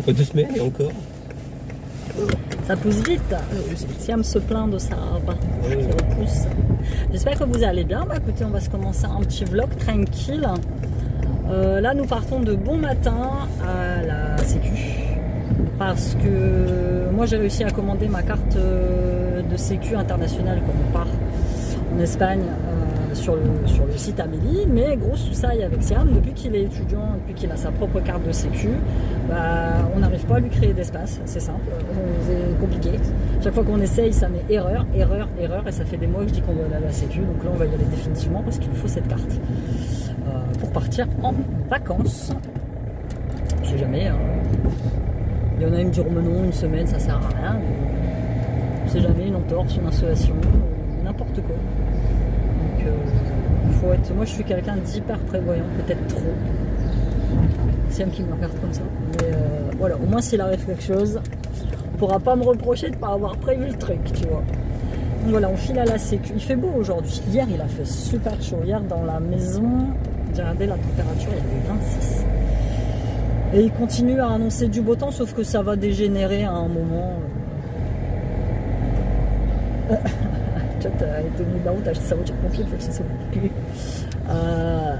Pas 2 semaines et encore. Ça pousse vite. Siam se plaint de sa barbe qui repousse. J'espère que vous allez bien. Bah, écoutez, on va se commencer un petit vlog tranquille. Là, nous partons de bon matin à la Sécu. Parce que moi, j'ai réussi à commander ma carte de Sécu internationale quand on part en Espagne sur le site Amélie. Mais gros souci avec Siam, depuis qu'il est étudiant, depuis qu'il a sa propre carte de Sécu, bah, on n'arrive pas à lui créer d'espace. C'est simple, c'est compliqué. Chaque fois qu'on essaye, ça met erreur, et ça fait des mois que je dis qu'on doit aller à la Sécu. Donc là, on va y aller définitivement parce qu'il nous faut cette carte pour partir en vacances. Je sais jamais. Il y en a qui me diront mais non, une semaine, ça sert à rien. On sait jamais, une entorse, une insolation, n'importe quoi. Donc, faut être. Moi, je suis quelqu'un d'hyper prévoyant, peut-être trop. C'est un qui me regarde comme ça. Mais voilà, au moins s'il arrive quelque chose, on pourra pas me reprocher de ne pas avoir prévu le truc, tu vois. Donc voilà, on file à la Sécu. Il fait beau aujourd'hui. Hier, il a fait super chaud. Hier, dans la maison, j'ai regardé la température, il y avait 26. Et il continue à annoncer du beau temps, sauf que ça va dégénérer à un moment. Tu vois, t'as été venu de la route, t'as acheté sa voiture pompier, il faut que ça soit plus. À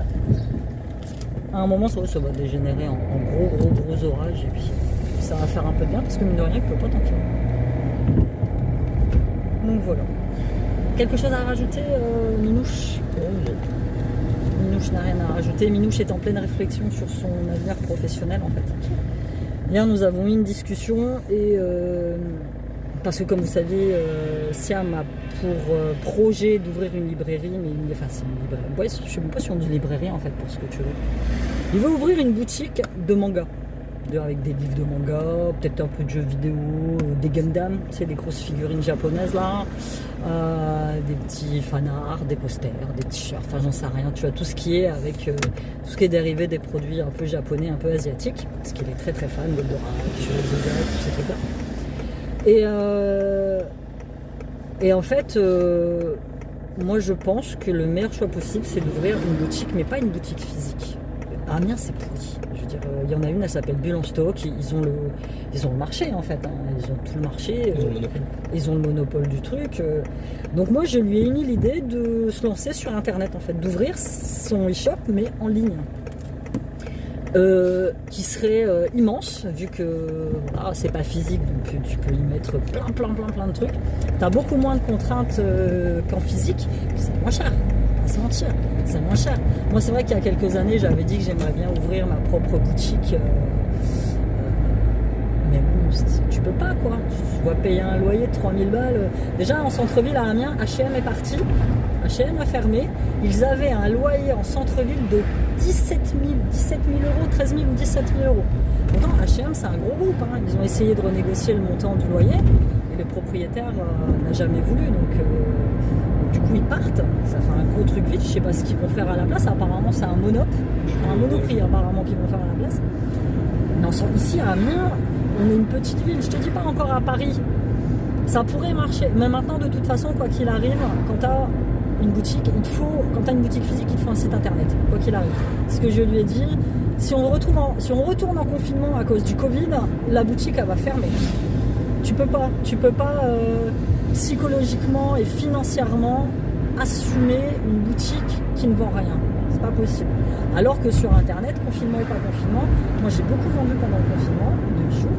un moment, ça va dégénérer en gros orage, et puis ça va faire un peu de bien, parce que mine de rien, il peut pas tant qu'il. Donc voilà. Quelque chose à rajouter, Minouche? Minouche n'a rien à rajouter. Minouche est en pleine réflexion sur son avenir professionnel en fait. Hier nous avons eu une discussion et parce que comme vous savez, Siam a pour projet d'ouvrir une librairie, mais c'est une librairie. Ouais, je ne sais même pas si on dit librairie en fait pour ce que tu veux. Il veut ouvrir une boutique de manga. Avec des livres de manga, peut-être un peu de jeux vidéo, des Gundam, tu sais, des grosses figurines japonaises là, des petits fanarts, des posters, des t-shirts, enfin j'en sais rien, tu vois, tout ce qui est avec tout ce qui est dérivé des produits un peu japonais, un peu asiatiques, parce qu'il est très très fan de Goldorak, tous ces trucs-là. Et en fait, moi je pense que le meilleur choix possible c'est d'ouvrir une boutique, mais pas une boutique physique. À Amiens c'est pourri. Il y en a une, elle s'appelle Bulle en Stock, ils ont le marché en fait, hein. Ils ont tout le marché, ils ont le monopole du truc. Donc moi je lui ai émis l'idée de se lancer sur internet en fait, d'ouvrir son e-shop mais en ligne. Qui serait immense vu que voilà, c'est pas physique donc tu peux y mettre plein de trucs. T'as beaucoup moins de contraintes qu'en physique, c'est moins cher. Se mentir, c'est moins cher. Moi c'est vrai qu'il y a quelques années j'avais dit que j'aimerais bien ouvrir ma propre boutique mais bon tu peux pas quoi, tu dois payer un loyer de 3000 balles. Déjà en centre-ville à Amiens, H&M est parti, H&M a fermé, ils avaient un loyer en centre-ville de 17 000 euros, 13 000 ou 17 000 euros. Pourtant H&M c'est un gros groupe, hein. Ils ont essayé de renégocier le montant du loyer et le propriétaire n'a jamais voulu donc du coup ils partent, ça fait un gros truc vite, je sais pas ce qu'ils vont faire à la place, apparemment c'est un monoprix apparemment qu'ils vont faire à la place. Non, ici à Amiens, on est une petite ville, je te dis pas encore à Paris, ça pourrait marcher, mais maintenant de toute façon quoi qu'il arrive, quand t'as une boutique, quand t'as une boutique physique, il te faut un site internet, quoi qu'il arrive. Ce que je lui ai dit, si on retourne en confinement à cause du Covid, la boutique elle va fermer. Tu peux pas psychologiquement et financièrement assumer une boutique qui ne vend rien. C'est pas possible. Alors que sur internet, confinement ou pas confinement, moi j'ai beaucoup vendu pendant le confinement de bijoux.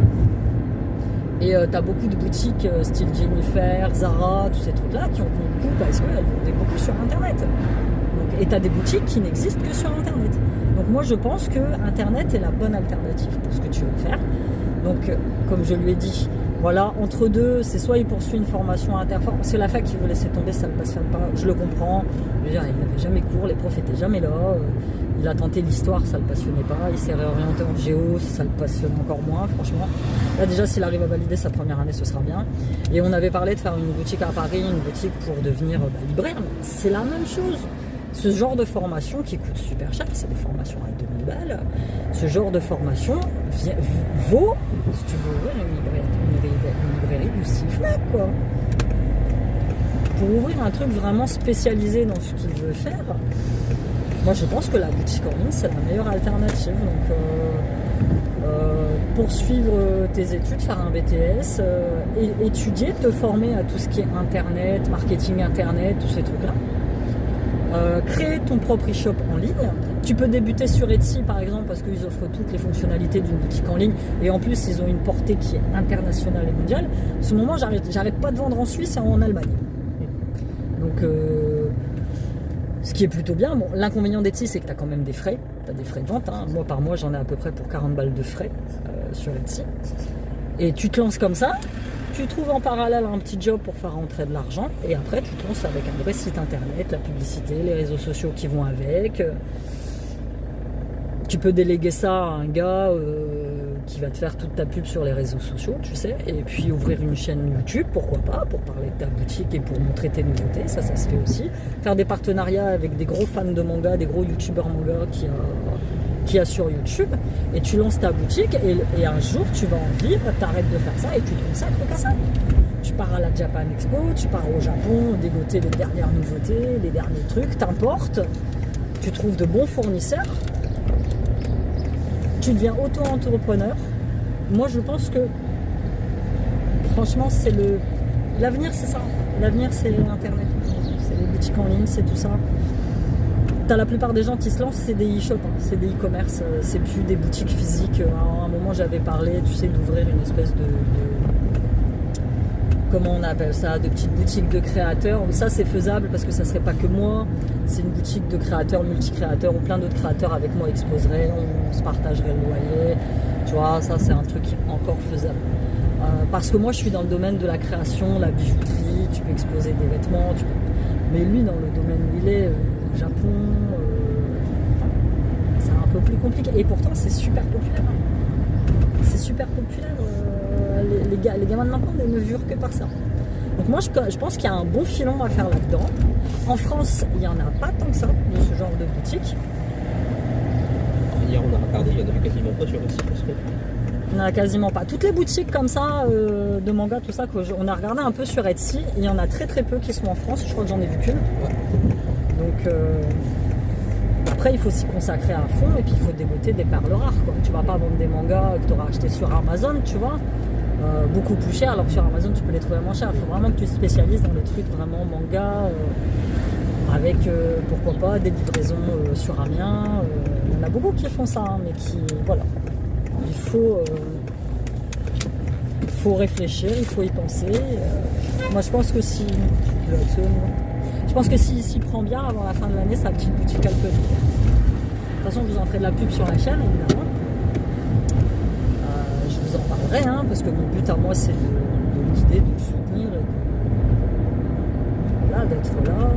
Et t'as beaucoup de boutiques style Jennifer, Zara, tous ces trucs-là qui ont beaucoup parce qu'elles vendaient beaucoup sur internet. Donc, et t'as des boutiques qui n'existent que sur internet. Donc moi je pense que internet est la bonne alternative pour ce que tu veux faire. Donc comme je lui ai dit, voilà, entre deux, c'est soit il poursuit une formation interforme, parce que la fac il veut laisser tomber, ça ne le passionne pas, je le comprends. Je veux dire, il n'avait jamais cours, les profs étaient jamais là. Il a tenté l'histoire, ça ne le passionnait pas. Il s'est réorienté en géo, ça le passionne encore moins, franchement. Là déjà, s'il arrive à valider sa première année, ce sera bien. Et on avait parlé de faire une boutique à Paris, une boutique pour devenir libraire. C'est la même chose. Ce genre de formation qui coûte super cher, c'est des formations à 2000 balles. Ce genre de formation vaut, si tu veux ouvrir une librairie du style Fnac, quoi. Pour ouvrir un truc vraiment spécialisé dans ce qu'il veut faire, moi je pense que la boutique en ligne c'est la meilleure alternative. Donc poursuivre tes études, faire un BTS, étudier, te former à tout ce qui est internet, marketing internet, tous ces trucs-là. Créer ton propre e-shop en ligne. Tu peux débuter sur Etsy par exemple parce qu'ils offrent toutes les fonctionnalités d'une boutique en ligne et en plus ils ont une portée qui est internationale et mondiale. En ce moment j'arrête pas de vendre en Suisse et en Allemagne. Donc ce qui est plutôt bien. Bon, l'inconvénient d'Etsy c'est que tu as quand même des frais. Tu as des frais de vente. Hein. Moi par mois j'en ai à peu près pour 40 balles de frais sur Etsy. Et tu te lances comme ça. Tu trouves en parallèle un petit job pour faire rentrer de l'argent et après tu te lances avec un vrai site internet, la publicité, les réseaux sociaux qui vont avec. Tu peux déléguer ça à un gars qui va te faire toute ta pub sur les réseaux sociaux, tu sais, et puis ouvrir une chaîne YouTube, pourquoi pas, pour parler de ta boutique et pour montrer tes nouveautés, ça se fait aussi. Faire des partenariats avec des gros fans de manga, des gros youtubeurs manga qui a sur YouTube, et tu lances ta boutique, et un jour tu vas en vivre, t'arrêtes de faire ça, et tu te consacres qu'à ça. Tu pars à la Japan Expo, tu pars au Japon, dégoter les dernières nouveautés, les derniers trucs, t'importes, tu trouves de bons fournisseurs, tu deviens auto-entrepreneur. Moi je pense que franchement c'est l'avenir, c'est ça. L'avenir c'est internet, c'est les boutiques en ligne, c'est tout ça. T'as la plupart des gens qui se lancent, c'est des e-shops, hein, c'est des e-commerce, c'est plus des boutiques physiques. À un moment j'avais parlé, tu sais, d'ouvrir une espèce de comment on appelle ça, de petites boutiques de créateurs. Ça c'est faisable parce que ça serait pas que moi, c'est une boutique de créateurs, multi-créateurs, où plein d'autres créateurs avec moi exposeraient, on se partagerait le loyer, tu vois, ça c'est un truc qui est encore faisable. Parce que moi je suis dans le domaine de la création, la bijouterie, tu peux exposer des vêtements, mais lui dans le domaine où il est, Japon, c'est un peu plus compliqué, et pourtant c'est super populaire, hein. C'est super populaire. Les gamins de maintenant ne jurent que par ça. Donc moi je pense qu'il y a un bon filon à faire là-dedans. En France, il n'y en a pas tant que ça de ce genre de boutique. Hier on a regardé, il y en avait quasiment pas sur Etsy. Il n'y en a quasiment pas. Toutes les boutiques comme ça, de manga, tout ça, on a regardé un peu sur Etsy, il y en a très très peu qui sont en France, je crois que j'en ai vu qu'une. Ouais. Donc après il faut s'y consacrer à fond et puis il faut dégoter des perles rares, quoi. Tu vas pas vendre des mangas que tu auras acheté sur Amazon, tu vois. Beaucoup plus cher, alors que sur Amazon tu peux les trouver moins cher. Il faut vraiment que tu te spécialises dans les trucs vraiment manga, avec pourquoi pas des livraisons sur Amiens. Il y en a beaucoup qui font ça, hein, mais qui voilà, il faut réfléchir, il faut y penser. Moi je pense que si s'il prend bien avant la fin de l'année, sa petite boutique elle peut. De toute façon je vous en ferai de la pub sur la chaîne évidemment. Je vous en parlerai, hein, parce que mon but à moi c'est de l'idée de le soutenir et voilà, d'être là.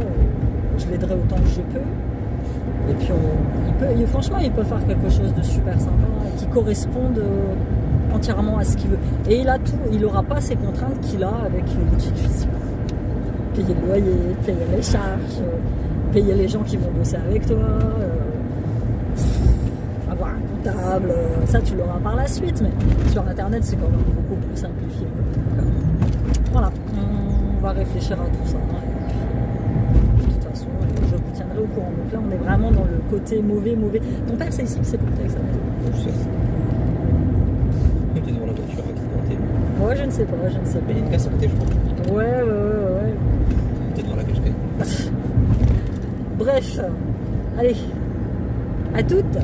Je l'aiderai autant que je peux. Et puis franchement il peut faire quelque chose de super sympa qui corresponde entièrement à ce qu'il veut. Et il a tout, il n'aura pas ces contraintes qu'il a avec une boutique physique. Payer le loyer, payer les charges, payer les gens qui vont bosser avec toi. Avoir un comptable, ça tu l'auras par la suite, mais sur internet c'est quand même beaucoup plus simplifié. Donc, voilà, on va réfléchir à tout ça. De toute façon, je vous tiendrai au courant. Donc là on est vraiment dans le côté mauvais. Ton père c'est ici que c'est pour avec sa maison. Je sais. T'es devant la voiture accidentée. Ouais, je ne sais pas. Mais il y a une casse à côté, je crois. Ouais. T'es devant la cage. Bref, allez, à toutes.